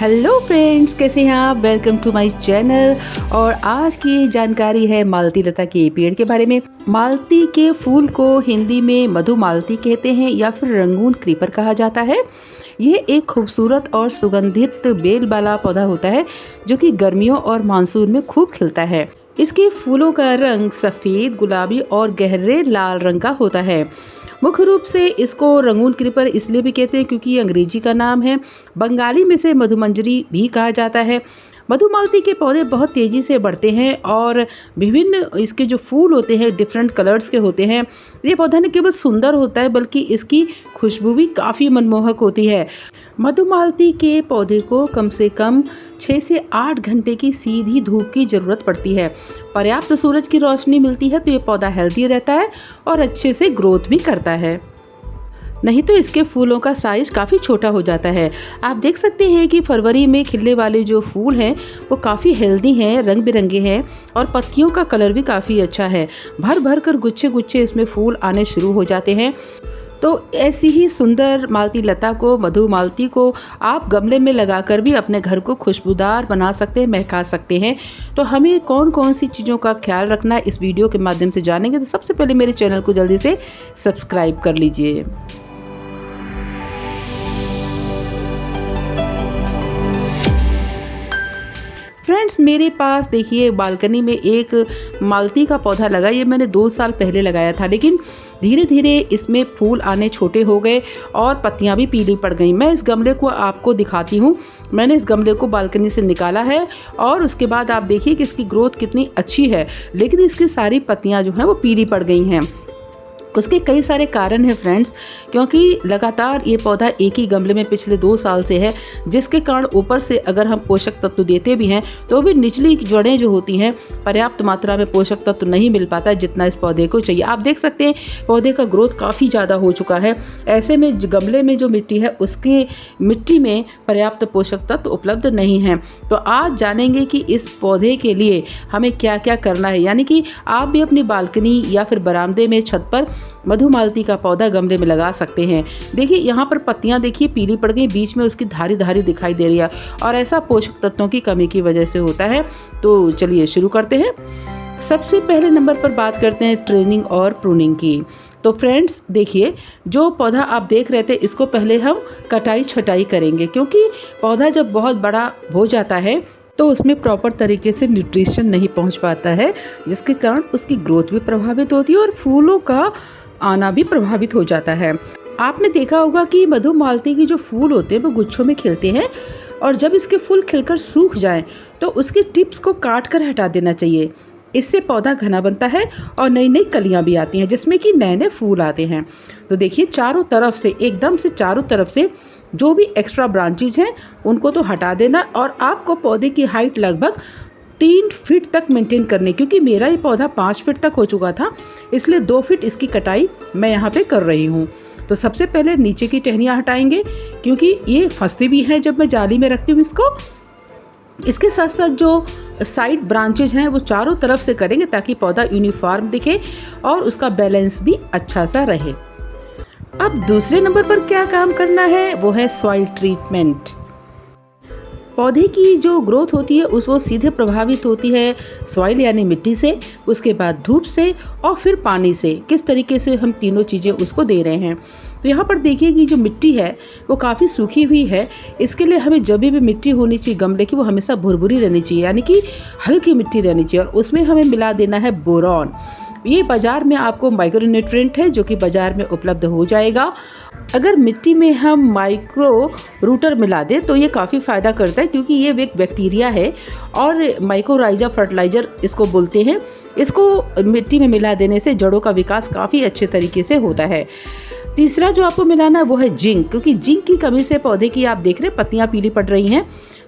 Hello friends, कैसे हैं आप। Welcome to my channel. और आज की जानकारी है मालती लता के पेड़ के बारे में। मालती के फूल को हिंदी में मधुमालती कहते हैं या फिर रंगून क्रीपर कहा जाता है। ये एक खूबसूरत और सुगंधित बेल वाला पौधा होता है जो कि गर्मियों और मानसून में खूब खिलता है। इसके फूलों का रंग सफ़ेद, गुलाबी और गहरे लाल रंग का होता है। मुख्य रूप से इसको रंगून क्रीपर इसलिए भी कहते हैं क्योंकि ये अंग्रेजी का नाम है। बंगाली में से मधुमंजरी भी कहा जाता है। मधुमालती के पौधे बहुत तेज़ी से बढ़ते हैं और विभिन्न इसके जो फूल होते हैं डिफरेंट कलर्स के होते हैं। ये पौधा न केवल सुंदर होता है बल्कि इसकी खुशबू भी काफ़ी मनमोहक होती है। मधुमालती के पौधे को कम से कम 6 से 8 घंटे की सीधी धूप की ज़रूरत पड़ती है। पर्याप्त सूरज की रोशनी मिलती है तो ये पौधा हेल्दी रहता है और अच्छे से ग्रोथ भी करता है, नहीं तो इसके फूलों का साइज़ काफ़ी छोटा हो जाता है। आप देख सकते हैं कि फरवरी में खिलने वाले जो फूल हैं वो काफ़ी हेल्दी हैं, रंग बिरंगे हैं और पत्तियों का कलर भी काफ़ी अच्छा है। भर भर कर गुच्छे गुच्छे इसमें फूल आने शुरू हो जाते हैं। तो ऐसी ही सुंदर मालती लता को, मधुमालती को आप गमले में लगाकर भी अपने घर को खुशबूदार बना सकते हैं, महका सकते हैं। तो हमें कौन कौन सी चीज़ों का ख्याल रखना है इस वीडियो के माध्यम से जानेंगे। तो सबसे पहले मेरे चैनल को जल्दी से सब्सक्राइब कर लीजिए। फ्रेंड्स, मेरे पास देखिए बालकनी में एक मालती का पौधा लगा। ये मैंने 2 साल पहले लगाया था, लेकिन धीरे धीरे इसमें फूल आने छोटे हो गए और पत्तियां भी पीली पड़ गई। मैं इस गमले को आपको दिखाती हूँ। मैंने इस गमले को बालकनी से निकाला है और उसके बाद आप देखिए कि इसकी ग्रोथ कितनी अच्छी है, लेकिन इसकी सारी पत्तियां जो हैं वो पीली पड़ गई हैं। उसके कई सारे कारण हैं फ्रेंड्स, क्योंकि लगातार ये पौधा एक ही गमले में पिछले 2 साल से है, जिसके कारण ऊपर से अगर हम पोषक तत्व देते भी हैं तो भी निचली जड़ें जो होती हैं पर्याप्त मात्रा में पोषक तत्व नहीं मिल पाता जितना इस पौधे को चाहिए। आप देख सकते हैं पौधे का ग्रोथ काफ़ी ज़्यादा हो चुका है। ऐसे में गमले में जो मिट्टी है उसकी मिट्टी में पर्याप्त पोषक तत्व उपलब्ध नहीं है। तो आज जानेंगे कि इस पौधे के लिए हमें क्या क्या करना है, यानी कि आप भी अपनी बालकनी या फिर बरामदे में, छत पर मधुमालती का पौधा गमले में लगा सकते हैं। देखिए यहाँ पर पत्तियाँ देखिए पीली पड़ गई, बीच में उसकी धारी धारी दिखाई दे रही है और ऐसा पोषक तत्वों की कमी की वजह से होता है। तो चलिए शुरू करते हैं। सबसे पहले नंबर पर बात करते हैं ट्रेनिंग और प्रूनिंग की। तो फ्रेंड्स देखिए, जो पौधा आप देख रहे थे इसको पहले हम कटाई छटाई करेंगे, क्योंकि पौधा जब बहुत बड़ा हो जाता है तो उसमें प्रॉपर तरीके से न्यूट्रिशन नहीं पहुंच पाता है, जिसके कारण उसकी ग्रोथ भी प्रभावित होती है और फूलों का आना भी प्रभावित हो जाता है। आपने देखा होगा कि मधुमालती के जो फूल होते हैं वो गुच्छों में खिलते हैं और जब इसके फूल खिलकर सूख जाएं तो उसकी टिप्स को काट कर हटा देना चाहिए। इससे पौधा घना बनता है और नई नई कलियां भी आती हैं जिसमें कि नए नए फूल आते हैं। तो देखिए चारों तरफ से, एकदम से चारों तरफ से जो भी एक्स्ट्रा ब्रांचेज हैं उनको तो हटा देना और आपको पौधे की हाइट लगभग 3 फीट तक मेंटेन करने, क्योंकि मेरा ये पौधा 5 फीट तक हो चुका था, इसलिए 2 फीट इसकी कटाई मैं यहाँ पे कर रही हूँ। तो सबसे पहले नीचे की टहनियाँ हटाएंगे क्योंकि ये फंसती भी हैं जब मैं जाली में रखती हूँ इसको। इसके साथ साथ जो साइड ब्रांचेज हैं वो चारों तरफ से करेंगे ताकि पौधा यूनिफॉर्म दिखे और उसका बैलेंस भी अच्छा सा रहे। अब दूसरे नंबर पर क्या काम करना है वो है सॉइल ट्रीटमेंट। पौधे की जो ग्रोथ होती है वो सीधे प्रभावित होती है सॉइल यानी मिट्टी से, उसके बाद धूप से और फिर पानी से। किस तरीके से हम तीनों चीज़ें उसको दे रहे हैं। तो यहाँ पर देखिए कि जो मिट्टी है वो काफ़ी सूखी हुई है। इसके लिए हमें जब भी मिट्टी होनी चाहिए गमले की वो हमेशा भुरभुरी रहनी चाहिए, यानी कि हल्की मिट्टी रहनी चाहिए और उसमें हमें मिला देना है बोरॉन। ये बाज़ार में आपको माइक्रो न्यूट्रिएंट है जो कि बाज़ार में उपलब्ध हो जाएगा। अगर मिट्टी में हम माइक्रो रूटर मिला दें तो ये काफ़ी फ़ायदा करता है, क्योंकि ये एक बैक्टीरिया है और माइकोराइजा फर्टिलाइज़र इसको बोलते हैं। इसको मिट्टी में मिला देने से जड़ों का विकास काफ़ी अच्छे तरीके से होता है। तीसरा जो आपको मिलाना है वो है जिंक, क्योंकि जिंक की कमी से पौधे की आप देख रहे हैं पत्तियाँ पीली पड़ रही हैं,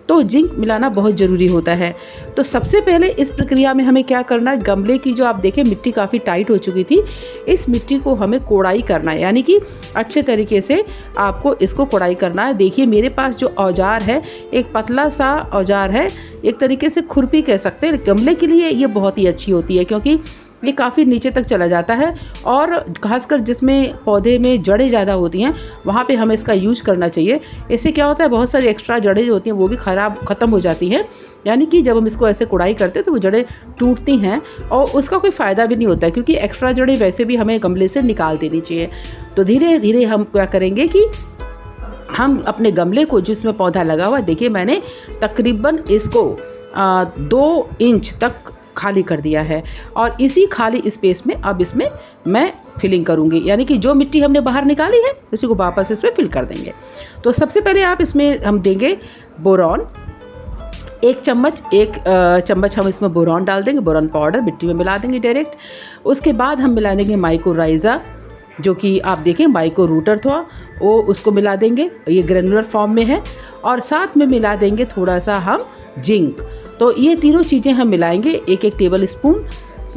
तो जिंक मिलाना बहुत ज़रूरी होता है। तो सबसे पहले इस प्रक्रिया में हमें क्या करना है, गमले की जो आप देखें मिट्टी काफ़ी टाइट हो चुकी थी, इस मिट्टी को हमें कोड़ाई करना है, यानी कि अच्छे तरीके से आपको इसको कोड़ाई करना है। देखिए मेरे पास जो औजार है एक पतला सा औजार है, एक तरीके से खुरपी कह सकते हैं। गमले के लिए ये बहुत ही अच्छी होती है क्योंकि ये काफ़ी नीचे तक चला जाता है और खासकर जिसमें पौधे में जड़ें ज़्यादा होती हैं वहाँ पे हमें इसका यूज़ करना चाहिए। इससे क्या होता है, बहुत सारी एक्स्ट्रा जड़ें जो होती हैं वो भी ख़त्म हो जाती हैं, यानी कि जब हम इसको ऐसे कुड़ाई करते हैं तो वो जड़ें टूटती हैं और उसका कोई फ़ायदा भी नहीं होता है, क्योंकि एक्स्ट्रा जड़ें वैसे भी हमें गमले से निकाल देनी चाहिए। तो धीरे धीरे हम क्या करेंगे कि हम अपने गमले को जिसमें पौधा लगा हुआ, देखिए मैंने तकरीबन इसको 2 इंच तक खाली कर दिया है और इसी खाली स्पेस में अब इसमें मैं फिलिंग करूँगी, यानी कि जो मिट्टी हमने बाहर निकाली है उसी को वापस इसमें फिल कर देंगे। तो सबसे पहले आप इसमें हम देंगे बोरॉन, 1 चम्मच हम इसमें बोरॉन डाल देंगे, बोरॉन पाउडर मिट्टी में मिला देंगे डायरेक्ट। उसके बाद हम मिला देंगे माइकोराइज़ा, जो कि आप देखें माइको रूटर था वो, उसको मिला देंगे, ये ग्रेनुलर फॉर्म में है। और साथ में मिला देंगे थोड़ा सा हम जिंक। तो ये तीनों चीज़ें हम मिलाएंगे, 1-1 टेबल स्पून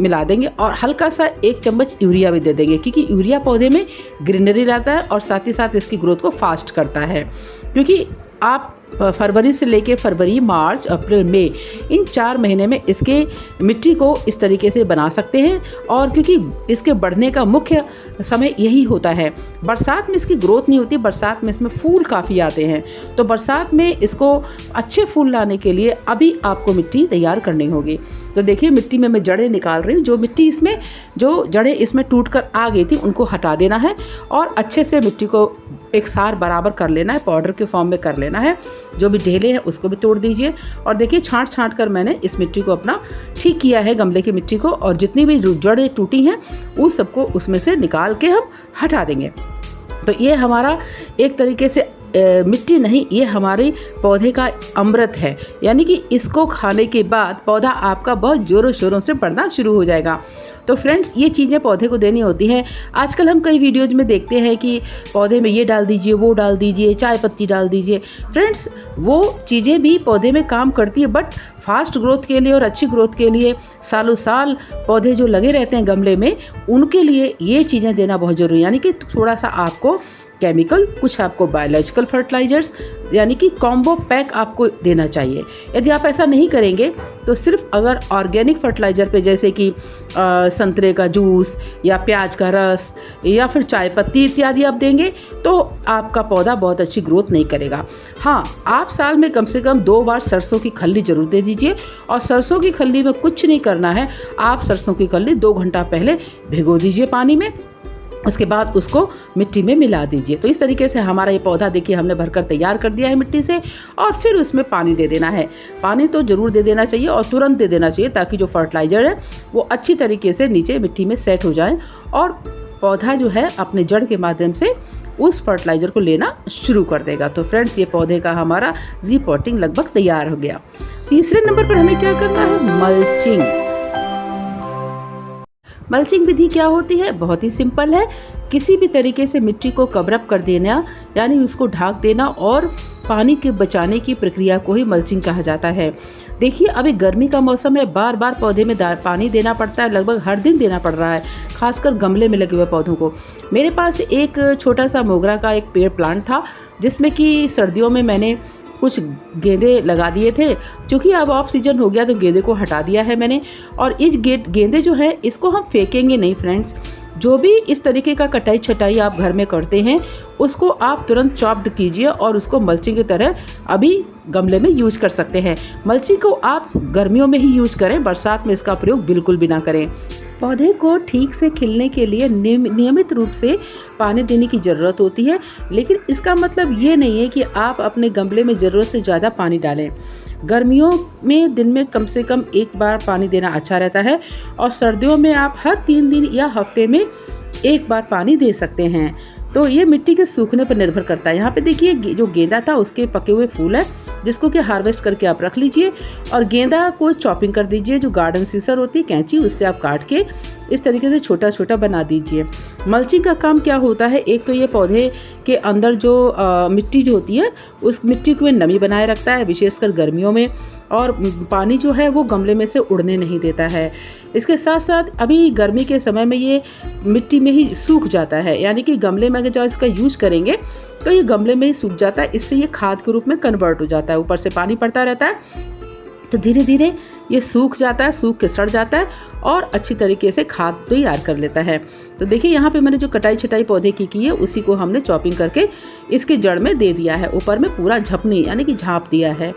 मिला देंगे और हल्का सा 1 चम्मच यूरिया भी दे देंगे, क्योंकि यूरिया पौधे में ग्रीनरी लाता है और साथ ही साथ इसकी ग्रोथ को फास्ट करता है। क्योंकि आप फरवरी से लेके फरवरी, मार्च, अप्रैल, मई इन 4 महीने में इसके मिट्टी को इस तरीके से बना सकते हैं। और क्योंकि इसके बढ़ने का मुख्य समय यही होता है, बरसात में इसकी ग्रोथ नहीं होती, बरसात में इसमें फूल काफ़ी आते हैं। तो बरसात में इसको अच्छे फूल लाने के लिए अभी आपको मिट्टी तैयार करनी होगी। तो देखिए मिट्टी में मैं जड़ें निकाल रही हूँ, जो मिट्टी इसमें जो जड़ें इसमें टूट कर आ गई थी उनको हटा देना है और अच्छे से मिट्टी को एक सार बराबर कर लेना है, पाउडर के फॉर्म में कर लेना है। जो भी ढेले हैं उसको भी तोड़ दीजिए और देखिए छांट कर मैंने इस मिट्टी को अपना ठीक किया है, गमले की मिट्टी को, और जितनी भी जड़ें टूटी हैं उस सबको उसमें से निकाल के हम हटा देंगे। तो ये हमारा एक तरीके से मिट्टी नहीं, ये हमारे पौधे का अमृत है, यानी कि इसको खाने के बाद पौधा आपका बहुत ज़ोरों शोरों से बढ़ना शुरू हो जाएगा। तो फ्रेंड्स ये चीज़ें पौधे को देनी होती हैं। आजकल हम कई वीडियोज़ में देखते हैं कि पौधे में ये डाल दीजिए, वो डाल दीजिए, चाय पत्ती डाल दीजिए। फ्रेंड्स वो चीज़ें भी पौधे में काम करती है, बट फास्ट ग्रोथ के लिए और अच्छी ग्रोथ के लिए सालों साल पौधे जो लगे रहते हैं गमले में, उनके लिए ये चीज़ें देना बहुत ज़रूरी है। यानी कि थोड़ा सा आपको केमिकल, कुछ आपको बायोलॉजिकल फर्टिलाइजर्स, यानी कि कॉम्बो पैक आपको देना चाहिए। यदि आप ऐसा नहीं करेंगे तो सिर्फ अगर ऑर्गेनिक फर्टिलाइज़र पे, जैसे कि संतरे का जूस या प्याज का रस या फिर चाय पत्ती इत्यादि आप देंगे तो आपका पौधा बहुत अच्छी ग्रोथ नहीं करेगा। हाँ, आप साल में कम से कम 2 बार सरसों की खल्ली जरूर दे दीजिए। और सरसों की खल्ली में कुछ नहीं करना है, आप सरसों की खल्ली 2 घंटा पहले भिगो दीजिए पानी में, उसके बाद उसको मिट्टी में मिला दीजिए। तो इस तरीके से हमारा ये पौधा देखिए हमने भरकर तैयार कर दिया है मिट्टी से, और फिर उसमें पानी दे देना है। पानी तो ज़रूर दे देना चाहिए और तुरंत दे देना चाहिए, ताकि जो फर्टिलाइज़र है वो अच्छी तरीके से नीचे मिट्टी में सेट हो जाए और पौधा जो है अपने जड़ के माध्यम से उस फर्टिलाइज़र को लेना शुरू कर देगा। तो फ्रेंड्स ये पौधे का हमारा रिपोर्टिंग लगभग तैयार हो गया। तीसरे नंबर पर हमें क्या करना है, मल्चिंग। मल्चिंग विधि क्या होती है, बहुत ही सिंपल है। किसी भी तरीके से मिट्टी को कवर अप कर देना, यानी उसको ढक देना और पानी के बचाने की प्रक्रिया को ही मल्चिंग कहा जाता है। देखिए अभी गर्मी का मौसम है, बार बार पौधे में पानी देना पड़ता है, लगभग हर दिन देना पड़ रहा है, खासकर गमले में लगे हुए पौधों को। मेरे पास एक छोटा सा मोगरा का एक पेड़ प्लांट था, जिसमें कि सर्दियों में मैंने कुछ गेंदे लगा दिए थे। क्योंकि अब ऑफ सीजन हो गया तो गेंदे को हटा दिया है मैंने। और इस गेंदे जो है इसको हम फेंकेंगे नहीं फ्रेंड्स। जो भी इस तरीके का कटाई छटाई आप घर में करते हैं उसको आप तुरंत चॉप्ड कीजिए और उसको मल्चिंग की तरह अभी गमले में यूज कर सकते हैं। मल्चिंग को आप गर्मियों में ही यूज करें, बरसात में इसका प्रयोग बिल्कुल भी ना करें। पौधे को ठीक से खिलने के लिए नियमित रूप से पानी देने की ज़रूरत होती है, लेकिन इसका मतलब ये नहीं है कि आप अपने गमले में ज़रूरत से ज़्यादा पानी डालें। गर्मियों में दिन में कम से कम 1 बार पानी देना अच्छा रहता है और सर्दियों में आप हर 3 दिन या हफ्ते में 1 बार पानी दे सकते हैं। तो ये मिट्टी के सूखने पर निर्भर करता है। यहाँ पे देखिए जो गेंदा था उसके पके हुए फूल है, जिसको कि हार्वेस्ट करके आप रख लीजिए और गेंदा को चॉपिंग कर दीजिए। जो गार्डन सीजर होती है कैंची, उससे आप काट के इस तरीके से छोटा छोटा बना दीजिए। मल्चिंग का काम क्या होता है, एक तो ये पौधे के अंदर जो मिट्टी जो होती है उस मिट्टी को नमी बनाए रखता है, विशेषकर गर्मियों में, और पानी जो है वो गमले में से उड़ने नहीं देता है। इसके साथ साथ अभी गर्मी के समय में ये मिट्टी में ही सूख जाता है, यानी कि गमले में अगर जब इसका यूज़ करेंगे तो ये गमले में ही सूख जाता है। इससे ये खाद के रूप में कन्वर्ट हो जाता है, ऊपर से पानी पड़ता रहता है। तो धीरे धीरे ये सूख जाता है, सूख के सड़ जाता है और अच्छी तरीके से खाद तैयार कर लेता है। तो देखिए यहाँ पे मैंने जो कटाई छटाई पौधे की है उसी को हमने चॉपिंग करके इसके जड़ में दे दिया है। ऊपर में पूरा झपनी यानी कि झाँप दिया है।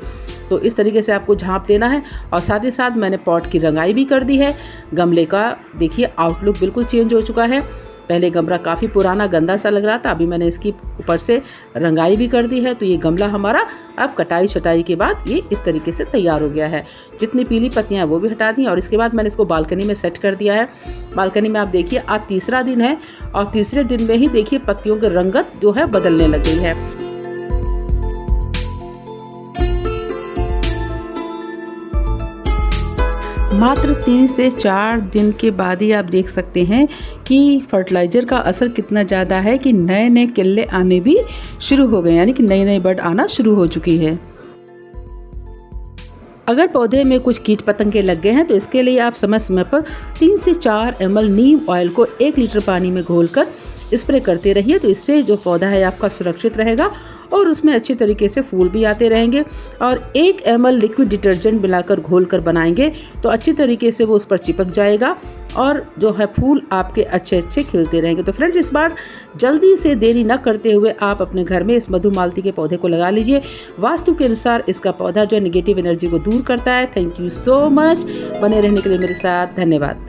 तो इस तरीके से आपको झाँप देना है। और साथ ही साथ मैंने पॉट की रंगाई भी कर दी है। गमले का देखिए आउटलुक बिल्कुल चेंज हो चुका है। पहले गमला काफ़ी पुराना गंदा सा लग रहा था, अभी मैंने इसकी ऊपर से रंगाई भी कर दी है। तो ये गमला हमारा अब कटाई छटाई के बाद ये इस तरीके से तैयार हो गया है। जितनी पीली पत्तियां हैं वो भी हटा दी और इसके बाद मैंने इसको बालकनी में सेट कर दिया है। बालकनी में आप देखिए आज तीसरा दिन है और तीसरे दिन में ही देखिए पत्तियों की रंगत जो है बदलने लग गई है। मात्र 3 से 4 दिन के बाद ही आप देख सकते हैं कि फर्टिलाइज़र का असर कितना ज़्यादा है कि नए नए किल्ले आने भी शुरू हो गए, यानी कि नई नई बड आना शुरू हो चुकी है। अगर पौधे में कुछ कीट पतंगे लग गए हैं तो इसके लिए आप समय समय पर 3 से 4 ml नीम ऑयल को 1 लीटर पानी में घोलकर स्प्रे करते रहिए। तो इससे जो पौधा है आपका सुरक्षित रहेगा और उसमें अच्छी तरीके से फूल भी आते रहेंगे। और 1 ml लिक्विड डिटर्जेंट मिलाकर घोल कर बनाएंगे तो अच्छी तरीके से वो उस पर चिपक जाएगा और जो है फूल आपके अच्छे अच्छे खिलते रहेंगे। तो फ्रेंड्स इस बार जल्दी से देरी न करते हुए आप अपने घर में इस मधुमालती के पौधे को लगा लीजिए। वास्तु के अनुसार इसका पौधा जो है नेगेटिव एनर्जी को दूर करता है। थैंक यू सो मच, बने रहने के लिए मेरे साथ, धन्यवाद।